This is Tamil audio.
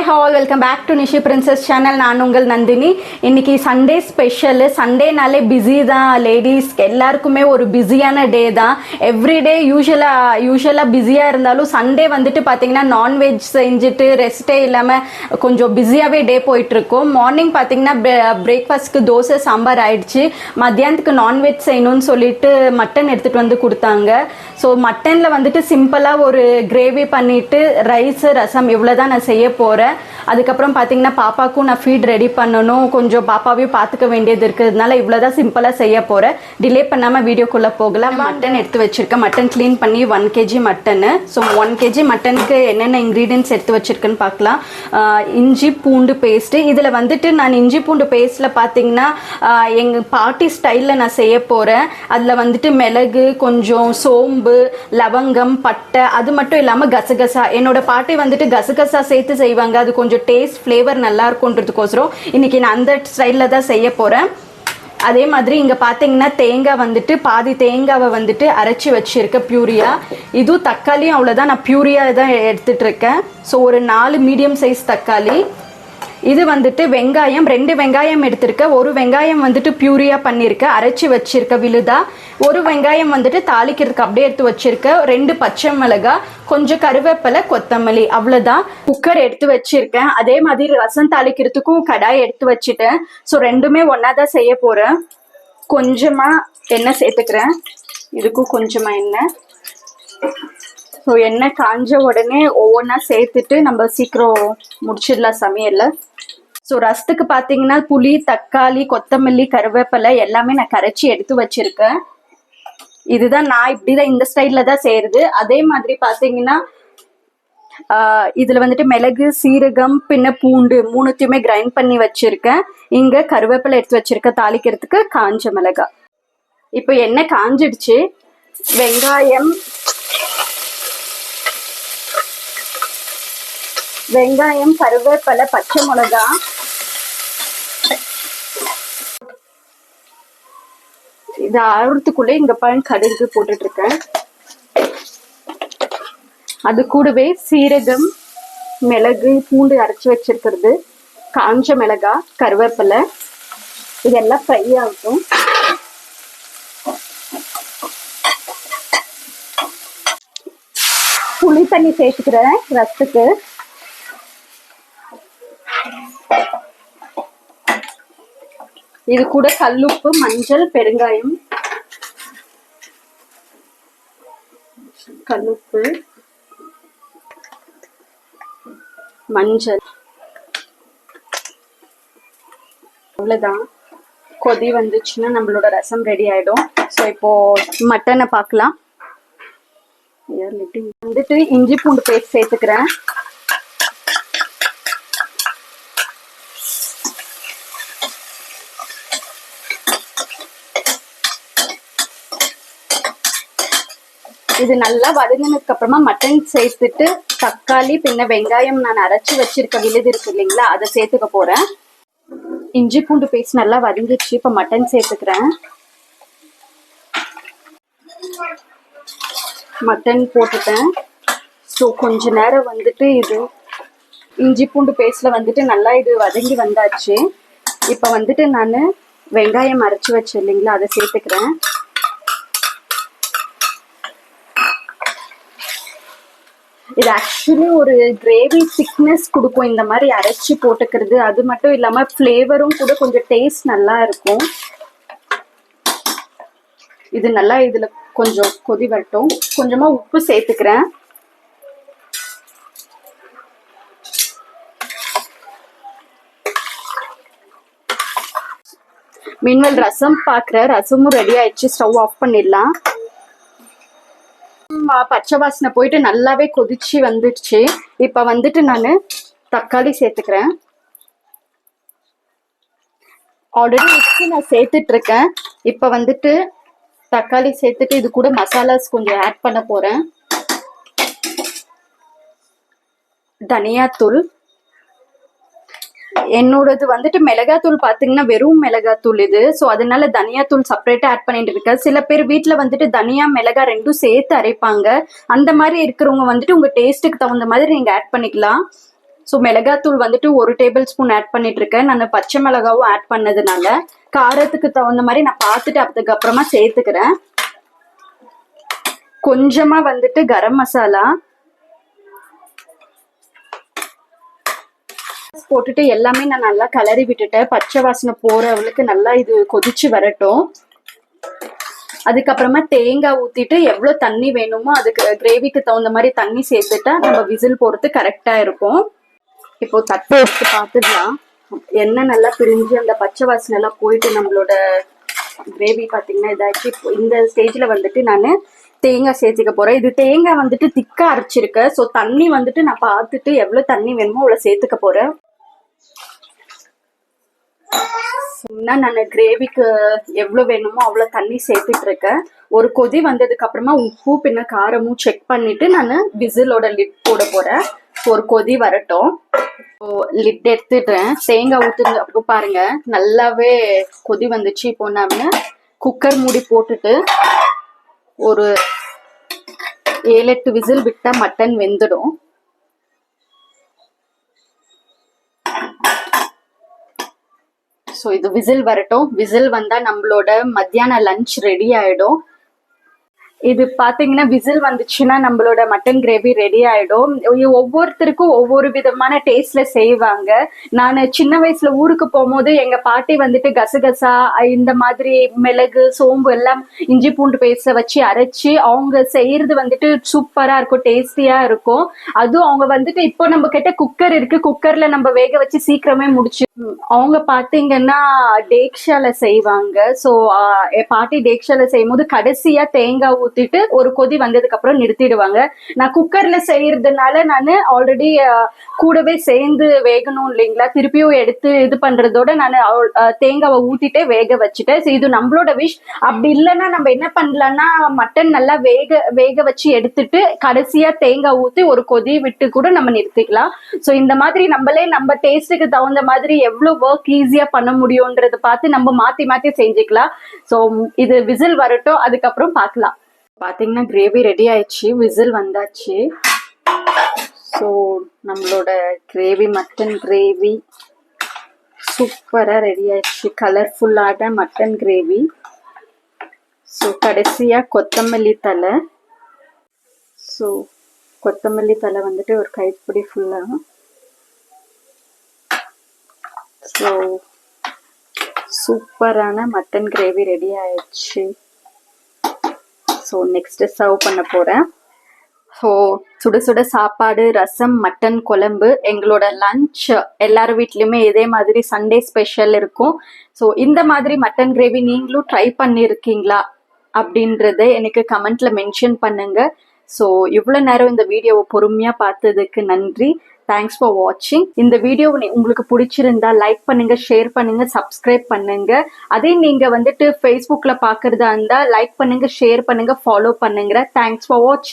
Hi all welcome back to Nishi princess channel. நான் உங்கள் நந்தினி. இன்னைக்கு சண்டே ஸ்பெஷல். சண்டேனாலே பிஸி தான் லேடிஸ்க்கு எல்லாருக்குமே ஒரு பிஸியான டே தான். எவ்ரிடே யூஸ்வலாக பிஸியாக இருந்தாலும் சண்டே வந்துட்டு பார்த்தீங்கன்னா நான்வெஜ் செஞ்சுட்டு ரெஸ்ட்டே இல்லாமல் கொஞ்சம் பிஸியாகவே டே போயிட்டுருக்கோம். மார்னிங் பார்த்தீங்கன்னா பிரேக்ஃபாஸ்ட்க்கு தோசை சாம்பார் ஆயிடுச்சு. மத்தியானத்துக்கு நான்வெஜ் செய்யணும்னு சொல்லிட்டு மட்டன் எடுத்துகிட்டு வந்து கொடுத்தாங்க. ஸோ மட்டனில் வந்துட்டு சிம்பிளாக ஒரு கிரேவி பண்ணிவிட்டு ரைஸு ரசம் இவ்வளோ தான் நான் செய்ய போகிறேன். அதுக்கப்புறம் பார்த்தீங்கன்னா பாப்பாவுக்கும் நான் ஃபீட் ரெடி பண்ணணும், கொஞ்சம் பாப்பாவையும் பார்த்துக்க வேண்டியது இருக்கிறதுனால இவ்வளோதான் சிம்பிளாக செய்ய போகிறேன். டிலே பண்ணாமல் வீடியோக்குள்ளே போகலாம். மட்டன் எடுத்து வச்சுருக்கேன். மட்டன் க்ளீன் பண்ணி 1 kg மட்டனு. ஸோ 1 kg மட்டனுக்கு என்னென்ன இன்க்ரீடியன்ட்ஸ் எடுத்து வச்சுருக்குன்னு பார்க்கலாம். இஞ்சி பூண்டு பேஸ்ட்டு. இதில் வந்துட்டு நான் இஞ்சி பூண்டு பேஸ்ட்டில் பார்த்தீங்கன்னா எங்கள் பாட்டி ஸ்டைலில் நான் செய்ய போகிறேன். அதில் வந்துட்டு மிளகு, கொஞ்சம் சோம்பு, லவங்கம், பட்டை, அது மட்டும் இல்லாமல் கசகசா. என்னோட பாட்டி வந்துட்டு கசகசா சேர்த்து செய்வாங்க. அது கொஞ்சம் டேஸ்ட் ஃப்ளேவர் நல்லா இருக்கும்ன்றதுக்கோசரம் இன்னைக்கு நான் அந்த ஸ்டைலில் தான் செய்ய போகிறேன். அதே மாதிரி இங்கே பார்த்தீங்கன்னா தேங்காய் வந்துட்டு பாதி தேங்காவை வந்துட்டு அரைச்சி வச்சுருக்கேன் பியூரியா. இதுவும் தக்காளியும் அவ்வளோதான், நான் பியூரியா தான் எடுத்துகிட்டு இருக்கேன். ஸோ ஒரு 4 மீடியம் சைஸ் தக்காளி. இது வந்துட்டு வெங்காயம் 2 வெங்காயம் எடுத்திருக்கேன். ஒரு வெங்காயம் வந்துட்டு பியூரியா பண்ணியிருக்கேன், அரைச்சி வச்சிருக்கேன் விழுதா. ஒரு வெங்காயம் வந்துட்டு தாளிக்கிறதுக்கு அப்படியே எடுத்து வச்சிருக்கேன். 2 பச்சை மிளகாய், கொஞ்சம் கருவேப்பிலை, கொத்தமல்லி, அவ்வளோதான். குக்கர் எடுத்து வச்சிருக்கேன். அதே மாதிரி ரசம் தாளிக்கிறதுக்கும் கடாய் எடுத்து வச்சுட்டேன். ஸோ ரெண்டுமே ஒன்றா தான் செய்ய போகிறேன். கொஞ்சமாக எண்ணெய் சேர்த்துக்கிறேன். இதுக்கும் கொஞ்சமாக எண்ணெய். ஸோ எண்ணெய் காஞ்ச உடனே ஒவ்வொன்றா சேர்த்துட்டு நம்ம சீக்கிரம் முடிச்சிடலாம் சமையலில். ஸோ ரசத்துக்கு பார்த்தீங்கன்னா புளி, தக்காளி, கொத்தமல்லி, கருவேப்பிலை எல்லாமே நான் கரைச்சி எடுத்து வச்சிருக்கேன். இதுதான் நான் இப்படி தான் இந்த ஸ்டைலில் தான் செய்கிறது. அதே மாதிரி பார்த்தீங்கன்னா இதில் வந்துட்டு மிளகு, சீரகம், பின்ன பூண்டு 3த்தையுமே கிரைண்ட் பண்ணி வச்சுருக்கேன். இங்கே கருவேப்பிலை எடுத்து வச்சுருக்கேன் தாளிக்கிறதுக்கு, காஞ்ச மிளகாய். இப்போ எண்ணெய் காஞ்சிடுச்சு. வெங்காயம், கருவேப்பிலை, பச்சை மிளகா, இது ஆறுறதுக்குள்ளே இங்க கடுகு போட்டுட்டு இருக்கேன். அது கூடவே சீரகம், மிளகு, பூண்டு அரைச்சி வச்சிருக்கிறது, காஞ்ச மிளகா, கருவேப்பிலை, இதெல்லாம் ஃப்ரை ஆகும். புளி தண்ணி சேர்த்துக்கிறேன் ரசத்துக்கு. இது கூட கல்லுப்பு, மஞ்சள், பெருங்காயம். கல்லுப்பு, மஞ்சள், அவ்வளவுதான். கொதி வந்துச்சுன்னா நம்மளோட ரசம் ரெடி ஆயிடும். ஸோ இப்போ மட்டனை பார்க்கலாம். வந்துட்டு இஞ்சி பூண்டு பேஸ்ட் சேர்த்துக்கிறேன். இது நல்லா வதங்கினதுக்கு அப்புறமா மட்டன் சேர்த்துட்டு தக்காளி, பின்ன வெங்காயம் நான் அரைச்சி வச்சிருக்க விழுது இருக்கு இல்லைங்களா, அதை சேர்த்துக்க போறேன். இஞ்சி பூண்டு பேஸ்ட் நல்லா வதங்கிடுச்சு. இப்போ மட்டன் சேர்த்துக்கிறேன். மட்டன் போட்டுட்டேன். ஸோ கொஞ்ச நேரம் வந்துட்டு இது இஞ்சி பூண்டு பேஸ்ட்ல வந்துட்டு நல்லா இது வதங்கி வந்தாச்சு. இப்போ வந்துட்டு நான் வெங்காயம் அரைச்சி வச்சு இல்லைங்களா, அதை சேர்த்துக்கிறேன். இது ஆக்சுவலி ஒரு கிரேவி திக்னஸ் கொடுக்கும் இந்த மாதிரி அரைச்சி போட்டுக்கிறது. அது மட்டும் இல்லாம ஃப்ளேவரும் கூட கொஞ்சம் டேஸ்ட் நல்லா இருக்கும். இது நல்லா இதுல கொஞ்சம் கொதி வரட்டும். கொஞ்சமா உப்பு சேர்த்துக்கிறேன். மீன்வெல் ரசம் பார்க்குற ரசமும் ரெடி ஆயிடுச்சு. ஸ்டவ் ஆஃப் பண்ணிடலாம். பச்சை வாசனை போயிட்டு நல்லாவே கொதிச்சு வந்துடுச்சு. இப்ப வந்துட்டு நான் தக்காளி சேர்த்துக்கிறேன். ஆல்ரெடி நான் சேர்த்துட்டு இருக்கேன். இப்ப வந்துட்டு தக்காளி சேர்த்துட்டு இது கூட மசாலாஸ் கொஞ்சம் ஆட் பண்ண போறேன். தனியாத்தூள், என்னோடது வந்துட்டு மிளகாத்தூள் பார்த்தீங்கன்னா வெறும் மிளகாத்தூள் இது. ஸோ அதனால தனியாத்தூள் செப்பரேட்டாக ஆட் பண்ணிட்டு இருக்கேன். சில பேர் வீட்டில் வந்துட்டு தனியா மிளகா ரெண்டும் சேர்த்து அரைப்பாங்க. அந்த மாதிரி இருக்கிறவங்க வந்துட்டு உங்கள் டேஸ்ட்டுக்கு தகுந்த மாதிரி நீங்கள் ஆட் பண்ணிக்கலாம். ஸோ மிளகாத்தூள் வந்துட்டு 1 டேபிள் ஸ்பூன் ஆட் பண்ணிட்டு இருக்கேன். நான் பச்சை மிளகாவும் ஆட் பண்ணதுனால காரத்துக்கு தகுந்த மாதிரி நான் பார்த்துட்டு அதுக்கப்புறமா சேர்த்துக்கிறேன். கொஞ்சமா வந்துட்டு கரம் மசாலா போட்டுட்டு எல்லாமே நான் நல்லா கலரி விட்டுட்டேன். பச்சை வாசனை போறவளுக்கு நல்லா இது கொதிச்சு வரட்டும். அதுக்கப்புறமா தேங்காய் ஊத்திட்டு எவ்வளவு தண்ணி வேணுமோ அதுக்கு கிரேவிக்கு தகுந்த மாதிரி தண்ணி சேர்த்துட்டா நம்ம விசில் போறது கரெக்டா இருக்கும். இப்போ தட்டு எடுத்து பார்த்துக்கலாம். எண்ணெய் நல்லா பிரிஞ்சு அந்த பச்சை வாசனை எல்லாம் போயிட்டு நம்மளோட கிரேவி பார்த்தீங்கன்னா இதாச்சு. இப்போ இந்த ஸ்டேஜ்ல வந்துட்டு நான் தேங்காய் சேர்த்துக்க போறேன். இது தேங்காய் வந்துட்டு திக்கா அரைச்சிருக்கேன். ஸோ தண்ணி வந்துட்டு நான் பார்த்துட்டு எவ்வளவு தண்ணி வேணுமோ அவ்வளோ சேர்த்துக்க போறேன். நான் கிரேவிக்கு எவ்வளவு வேணுமோ அவ்வளவு தண்ணி சேர்த்துட்டு இருக்கேன். ஒரு கொதி வந்ததுக்கு அப்புறமா உப்பு பின்ன காரமும் செக் பண்ணிட்டு நான் விசிலோட லிட் போட போறேன். ஒரு கொதி வரட்டும். லிட் எடுத்துடுறேன். தேங்காய் ஊத்துறது அப்போ பாருங்க நல்லாவே கொதி வந்துச்சு. இப்போ நான் குக்கர் மூடி போட்டுட்டு ஒரு 7-8 விசில் விட்டா மட்டன் வெந்துடும். ஸோ இது விசில் வரட்டும். விசில் வந்தா நம்மளோட மத்தியான லஞ்ச் ரெடி ஆயிடும். இது பாத்தீங்கன்னா விசில் வந்துச்சுன்னா நம்மளோட மட்டன் கிரேவி ரெடி ஆயிடும். ஒவ்வொருத்தருக்கும் ஒவ்வொரு விதமான டேஸ்ட்ல செய்வாங்க. நான் சின்ன வயசுல ஊருக்கு போகும்போது எங்க பாட்டி வந்துட்டு கசகசா இந்த மாதிரி மிளகு சோம்பு எல்லாம் இஞ்சி பூண்டு பேஸ்ட வச்சு அரைச்சி அவங்க செய்யறது வந்துட்டு சூப்பரா இருக்கும், டேஸ்டியா இருக்கும். அதுவும் அவங்க வந்துட்டு இப்போ நம்ம கிட்ட குக்கர் இருக்கு, குக்கர்ல நம்ம வேக வச்சு சீக்கிரமே முடிச்சு. அவங்க பாத்தீங்கன்னா டேக்ஷால செய்வாங்க. ஸோ பாட்டி டேக்ஷால செய்யும் போது கடைசியா தேங்காய் ஊத்திட்டு ஒரு கொதி வந்ததுக்கு அப்புறம் நிறுத்திடுவாங்க. நான் குக்கர்ல செய்யறதுனால நான் ஆல்ரெடி கூடவே சேர்ந்து வேகணும் இல்லைங்களா, திருப்பியும் எடுத்து இது பண்றதோட நான் தேங்காவை ஊத்திட்டே வேக வச்சுட்டேன். இது நம்மளோட விஷ். அப்படி இல்லைன்னா நம்ம என்ன பண்ணலாம்னா மட்டன் நல்லா வேக வச்சு எடுத்துட்டு கடைசியா தேங்காய் ஊத்தி ஒரு கொதி விட்டு கூட நம்ம நிறுத்திக்கலாம். ஸோ இந்த மாதிரி நம்மளே நம்ம டேஸ்ட்டுக்கு தகுந்த மாதிரி எவ்வளவு ஒர்க் ஈஸியா பண்ண முடியும்ன்றத பார்த்து நம்ம மாத்தி மாத்தி செஞ்சுக்கலாம். ஸோ இது விசில் வரட்டும், அதுக்கப்புறம் பார்க்கலாம். பாத்தீங்கன்னா கிரேவி ரெடி ஆயிடுச்சு, விசில் வந்தாச்சு. ஸோ நம்மளோட கிரேவி மட்டன் கிரேவி சூப்பரா ரெடி ஆயிடுச்சு. கலர்ஃபுல்லான மட்டன் கிரேவி. ஸோ கடைசியா கொத்தமல்லி தலை. ஸோ கொத்தமல்லி தலை வந்துட்டு ஒரு கைப்பிடி ஃபுல்லா. ஸோ சூப்பரான மட்டன் கிரேவி ரெடி ஆயிடுச்சு. ஸோ நெக்ஸ்ட் சர்வ் பண்ண போறேன். ஸோ சுட சுட சாப்பாடு, ரசம், மட்டன் குழம்பு. எங்களோட லஞ்ச் எல்லார் வீட்லயுமே இதே மாதிரி சண்டே ஸ்பெஷல் இருக்கும். ஸோ இந்த மாதிரி மட்டன் கிரேவி நீங்களும் ட்ரை பண்ணியிருக்கீங்களா அப்படின்றத எனக்கு கமெண்ட்ல மென்ஷன் பண்ணுங்க. ஸோ இவ்வளோ நேரம் இந்த வீடியோவை பொறுமையா பார்த்ததுக்கு நன்றி. தேங்க்ஸ் ஃபார் வாட்சிங். இந்த வீடியோ உங்களுக்கு பிடிச்சிருந்தா லைக் பண்ணுங்க, ஷேர் பண்ணுங்க, சப்ஸ்கிரைப் பண்ணுங்க. அதே நீங்க வந்துட்டு ஃபேஸ்புக்ல பாக்குறதா இருந்தா லைக் பண்ணுங்க, ஷேர் பண்ணுங்க, ஃபாலோ பண்ணுங்க. தேங்க்ஸ் ஃபார் வாட்சிங்.